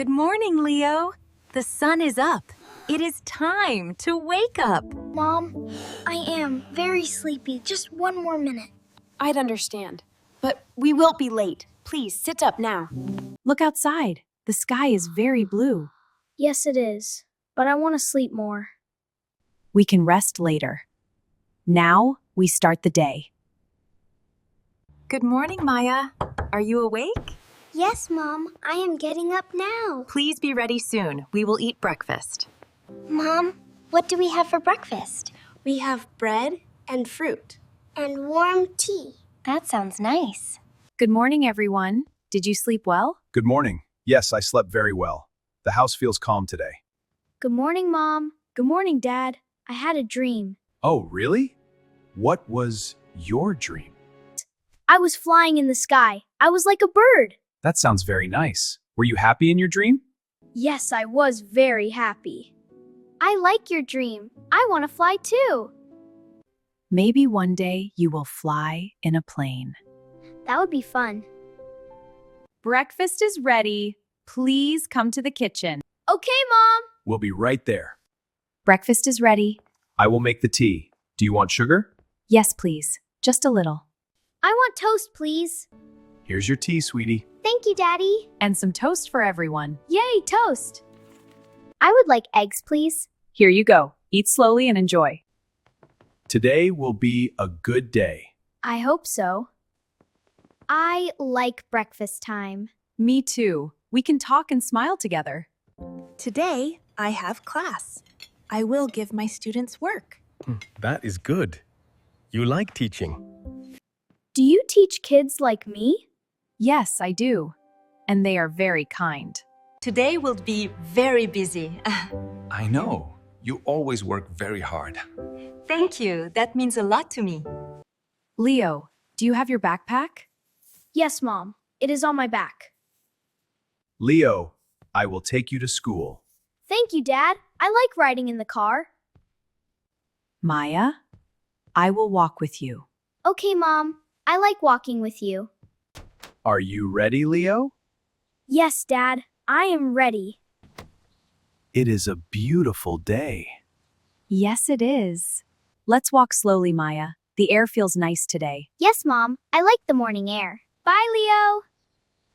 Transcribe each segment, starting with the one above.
Good morning, Leo. The sun is up. It is time to wake up. Mom, I am very sleepy. Just one more minute. I'd understand. But we will be late. Please, sit up now. Look outside. The sky is very blue. Yes, it is. But I want to sleep more. We can rest later. Now, we start the day. Good morning, Maya. Are you awake? Yes, Mom. I am getting up now. Please be ready soon. We will eat breakfast. Mom, what do we have for breakfast? We have bread and fruit. And warm tea. That sounds nice. Good morning, everyone. Did you sleep well? Good morning. Yes, I slept very well. The house feels calm today. Good morning, Mom. Good morning, Dad. I had a dream. Oh, really? What was your dream? I was flying in the sky. I was like a bird. That sounds very nice. Were you happy in your dream? Yes, I was very happy. I like your dream. I want to fly too. Maybe one day you will fly in a plane. That would be fun. Breakfast is ready. Please come to the kitchen. Okay, Mom. We'll be right there. Breakfast is ready. I will make the tea. Do you want sugar? Yes, please. Just a little. I want toast, please. Here's your tea, sweetie. Thank you, Daddy. And some toast for everyone. Yay, toast. I would like eggs, please. Here you go. Eat slowly and enjoy. Today will be a good day. I hope so. I like breakfast time. Me too. We can talk and smile together. Today, I have class. I will give my students work. That is good. You like teaching. Do you teach kids like me? Yes, I do. And they are very kind. Today will be very busy. I know. You always work very hard. Thank you. That means a lot to me. Leo, do you have your backpack? Yes, Mom. It is on my back. Leo, I will take you to school. Thank you, Dad. I like riding in the car. Maya, I will walk with you. Okay, Mom. I like walking with you. Are you ready, Leo? Yes, Dad. I am ready. It is a beautiful day. Yes, it is. Let's walk slowly, Maya. The air feels nice today. Yes, Mom. I like the morning air. Bye, Leo.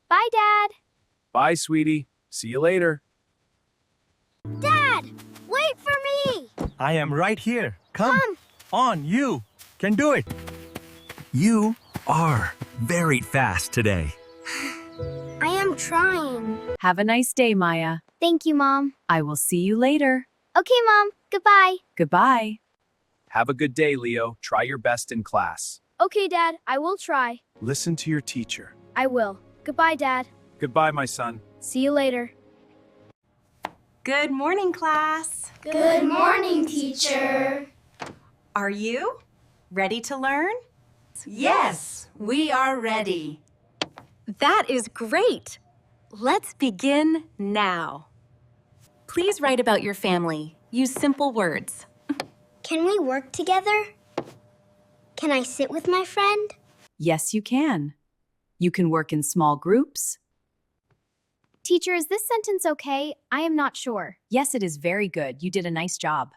Bye, Dad. Bye, sweetie. See you later. Dad, wait for me. I am right here. Come on, you can do it. You are very fast today. I am trying. Have a nice day, Maya. Thank you, Mom. I will see you later. Okay, Mom. Goodbye. Goodbye. Have a good day, Leo. Try your best in class. Okay, Dad. I will try. Listen to your teacher. I will. Goodbye, Dad. Goodbye, my son. See you later. Good morning, class. Good morning, teacher. Are you ready to learn? Yes, we are ready. That is great. Let's begin now. Please write about your family. Use simple words. Can we work together? Can I sit with my friend? Yes, you can. You can work in small groups. Teacher, is this sentence okay? I am not sure. Yes, it is very good. You did a nice job.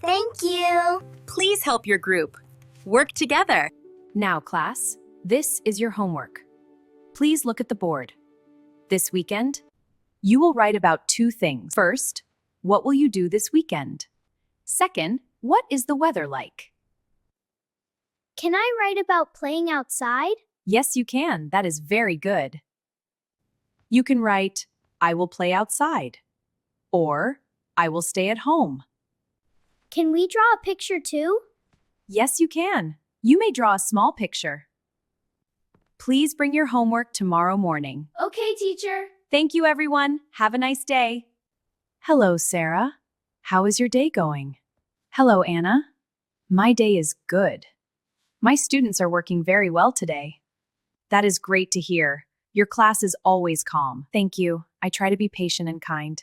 Thank you. Please help your group. Work together. Now, class, this is your homework. Please look at the board. This weekend, you will write about two things. First, what will you do this weekend? Second, what is the weather like? Can I write about playing outside? Yes, you can. That is very good. You can write, I will play outside, or I will stay at home. Can we draw a picture too? Yes, you can. You may draw a small picture. Please bring your homework tomorrow morning. Okay, teacher. Thank you, everyone. Have a nice day. Hello, Sara. How is your day going? Hello, Anna. My day is good. My students are working very well today. That is great to hear. Your class is always calm. Thank you. I try to be patient and kind.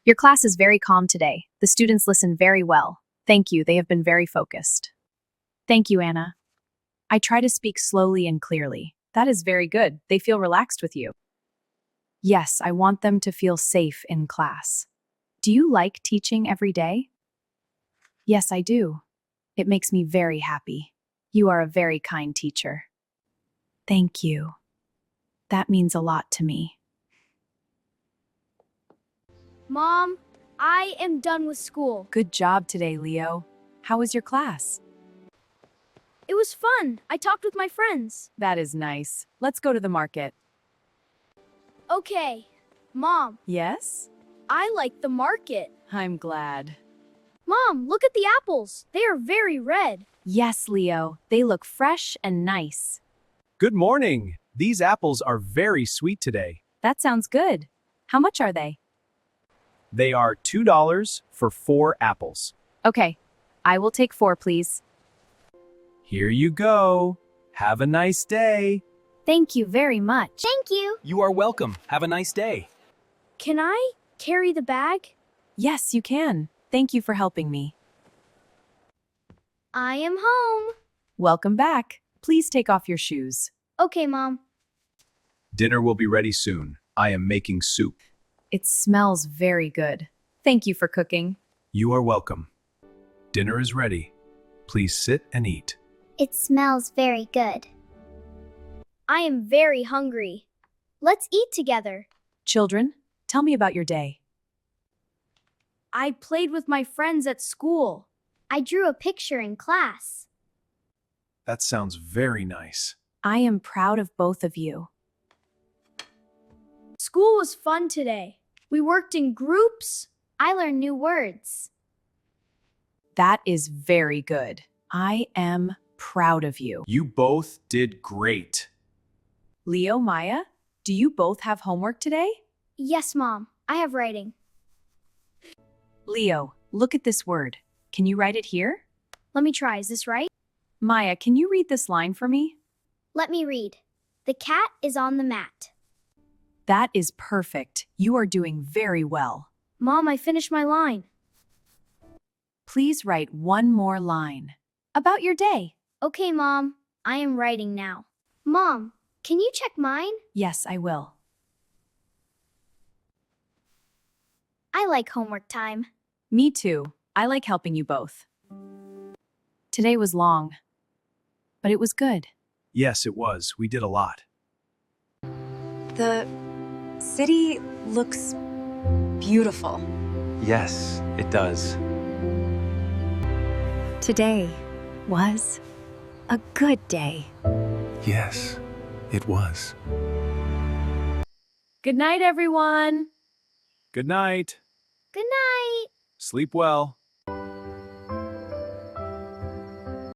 Your class is very calm today. The students listen very well. Thank you. They have been very focused. Thank you, Anna. I try to speak slowly and clearly. That is very good. They feel relaxed with you. Yes, I want them to feel safe in class. Do you like teaching every day? Yes, I do. It makes me very happy. You are a very kind teacher. Thank you. That means a lot to me. Mom, I am done with school. Good job today, Leo. How was your class? It was fun. I talked with my friends. That is nice. Let's go to the market. Okay. Mom, Yes? I like the market. I'm glad. Mom, look at the apples. They are very red. Yes, Leo. They look fresh and nice. Good morning. These apples are very sweet today. That sounds good. How much are they? They are $2 for 4 apples. Okay. I will take 4, please. Here you go. Have a nice day. Thank you very much. Thank you. You are welcome. Have a nice day. Can I carry the bag? Yes, you can. Thank you for helping me. I am home. Welcome back. Please take off your shoes. Okay, Mom. Dinner will be ready soon. I am making soup. It smells very good. Thank you for cooking. You are welcome. Dinner is ready. Please sit and eat. It smells very good. I am very hungry. Let's eat together. Children, tell me about your day. I played with my friends at school. I drew a picture in class. That sounds very nice. I am proud of both of you. School was fun today. We worked in groups. I learned new words. That is very good. I am proud of you. You both did great. Leo, Maya, do you both have homework today? Yes, Mom. I have writing. Leo, look at this word. Can you write it here? Let me try. Is this right? Maya, can you read this line for me? Let me read. The cat is on the mat. That is perfect. You are doing very well. Mom, I finished my line. Please write one more line about your day. Okay, Mom. I am writing now. Mom, can you check mine? Yes, I will. I like homework time. Me too. I like helping you both. Today was long, but it was good. Yes, it was. We did a lot. The city looks beautiful. Yes, it does. Today was a good day. Yes, it was. Good night, everyone. Good night. Good night. Sleep well.